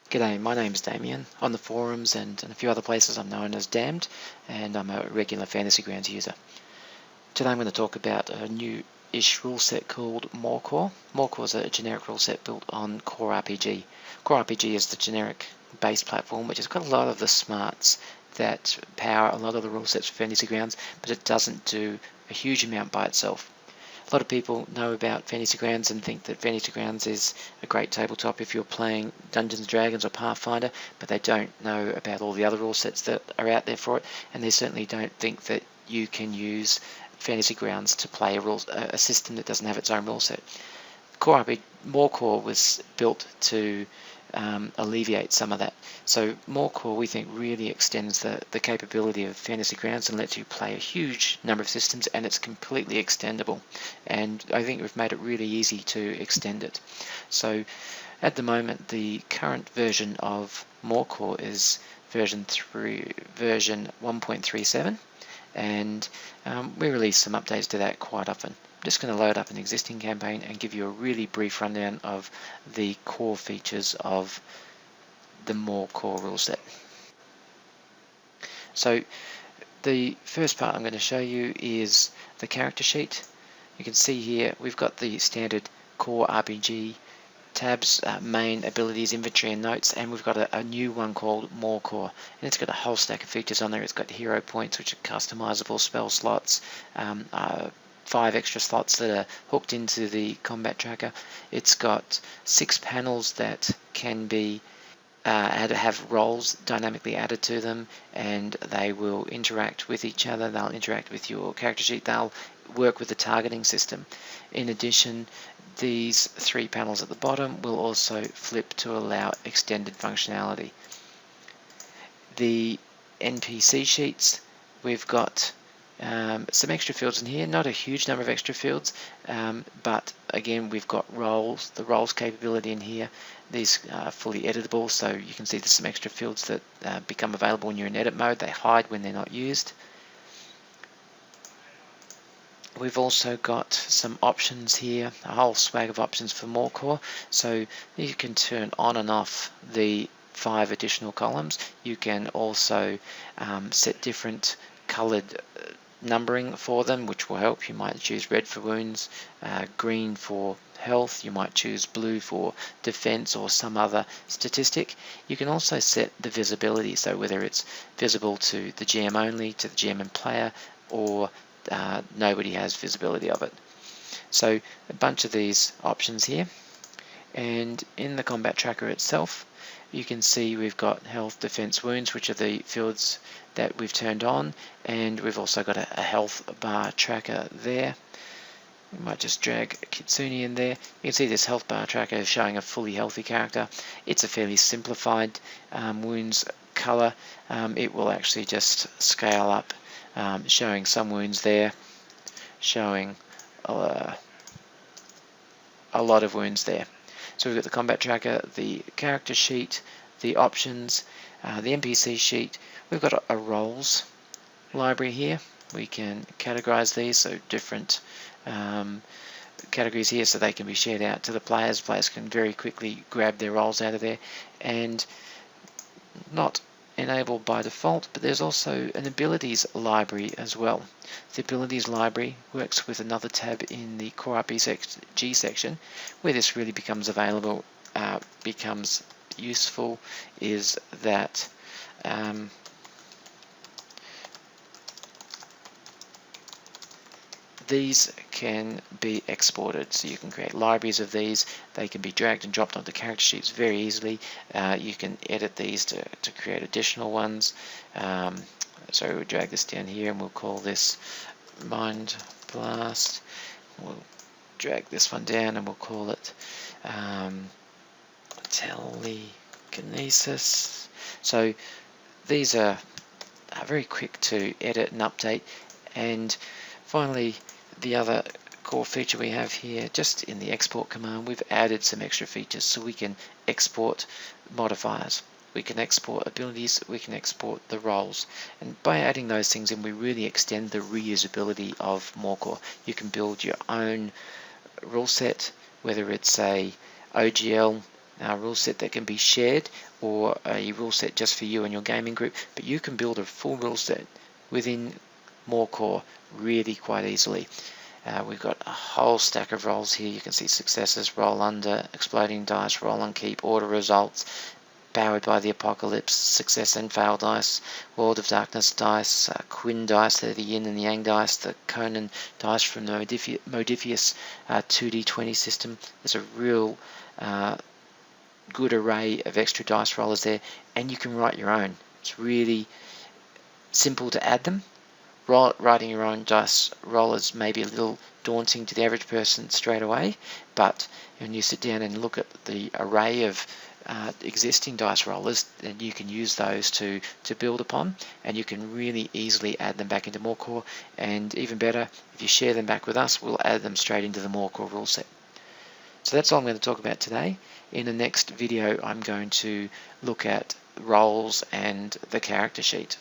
G'day, my name's Damien. On the forums and a few other places I'm known as Damned, and I'm a regular Fantasy Grounds user. Today I'm going to talk about a new-ish rule set called MoreCore. MoreCore is a generic rule set built on Core RPG. Core RPG is the generic base platform which has got a lot of the smarts that power a lot of the rule sets for Fantasy Grounds, but it doesn't do a huge amount by itself. A lot of people know about Fantasy Grounds and think that Fantasy Grounds is a great tabletop if you're playing Dungeons & Dragons or Pathfinder, but they don't know about all the other rule sets that are out there for it, and they certainly don't think that you can use Fantasy Grounds to play a system that doesn't have its own rule set. MoreCore was built to alleviate some of that. So MoreCore, we think, really extends the capability of Fantasy Grounds and lets you play a huge number of systems, and it's completely extendable. And I think we've made it really easy to extend it. So at the moment, the current version of MoreCore is version 1.37, and we release some updates to that quite often. I'm just going to load up an existing campaign and give you a really brief rundown of the core features of the MoreCore rule set. So the first part I'm going to show you is the character sheet. You can see here we've got the standard Core RPG tabs, main, abilities, inventory and notes, and we've got a new one called MoreCore, and it's got a whole stack of features on there. It's got hero points, which are customizable spell slots, 5 extra slots that are hooked into the combat tracker. It's got 6 panels that can be have roles dynamically added to them, and they will interact with each other. They'll interact with your character sheet. They'll work with the targeting system. In addition, these 3 panels at the bottom will also flip to allow extended functionality. The NPC sheets, we've got some extra fields in here, not a huge number of extra fields, but again we've got roles, the roles capability in here. These are fully editable, so you can see there's some extra fields that become available when you're in edit mode. They hide when they're not used. We've also got some options here, a whole swag of options for MoreCore, so you can turn on and off the 5 additional columns. You can also set different coloured numbering for them, which will help. You might choose red for wounds, green for health, you might choose blue for defense or some other statistic. You can also set the visibility, so whether it's visible to the GM only, to the GM and player, or nobody has visibility of it. So a bunch of these options here, and in the combat tracker itself you can see we've got health, defense, wounds, which are the fields that we've turned on, and we've also got a health bar tracker there. We might just drag Kitsune in there. You can see this health bar tracker is showing a fully healthy character. It's a fairly simplified wounds color. It will actually just scale up, showing some wounds there, showing a lot of wounds there. So we've got the combat tracker, the character sheet, the options, the NPC sheet. We've got a roles library here. We can categorize these, so different categories here, so they can be shared out to the players. Players can very quickly grab their roles out of there, and not enabled by default, but there's also an abilities library as well. The abilities library works with another tab in the Core RPG section. Where this really becomes available, becomes useful, is that these can be exported, so you can create libraries of these. They can be dragged and dropped onto character sheets very easily. You can edit these to create additional ones. So we'll drag this down here and we'll call this Mind Blast. We'll drag this one down and we'll call it Telekinesis. So these are very quick to edit and update. And finally, the other core feature we have here, just in the export command, we've added some extra features, so we can export modifiers, we can export abilities, we can export the roles, and by adding those things in, we really extend the reusability of MoreCore. You can build your own rule set, whether it's a OGL rule set that can be shared, or a rule set just for you and your gaming group, but you can build a full rule set within MoreCore really quite easily. We've got a whole stack of roles here. You can see successes, roll under, exploding dice, roll on keep, order results, powered by the apocalypse, success and fail dice, world of darkness dice, Quinn dice, they're the yin and the yang dice, the Conan dice from the Modifiers 2D20 system. There's a real good array of extra dice rollers there, and you can write your own. It's really simple to add them. Writing your own dice rollers may be a little daunting to the average person straight away, but when you sit down and look at the array of existing dice rollers, then you can use those to build upon, and you can really easily add them back into MoreCore, and even better, if you share them back with us, we'll add them straight into the MoreCore rule set. So that's all I'm going to talk about today. In the next video, I'm going to look at roles and the character sheet.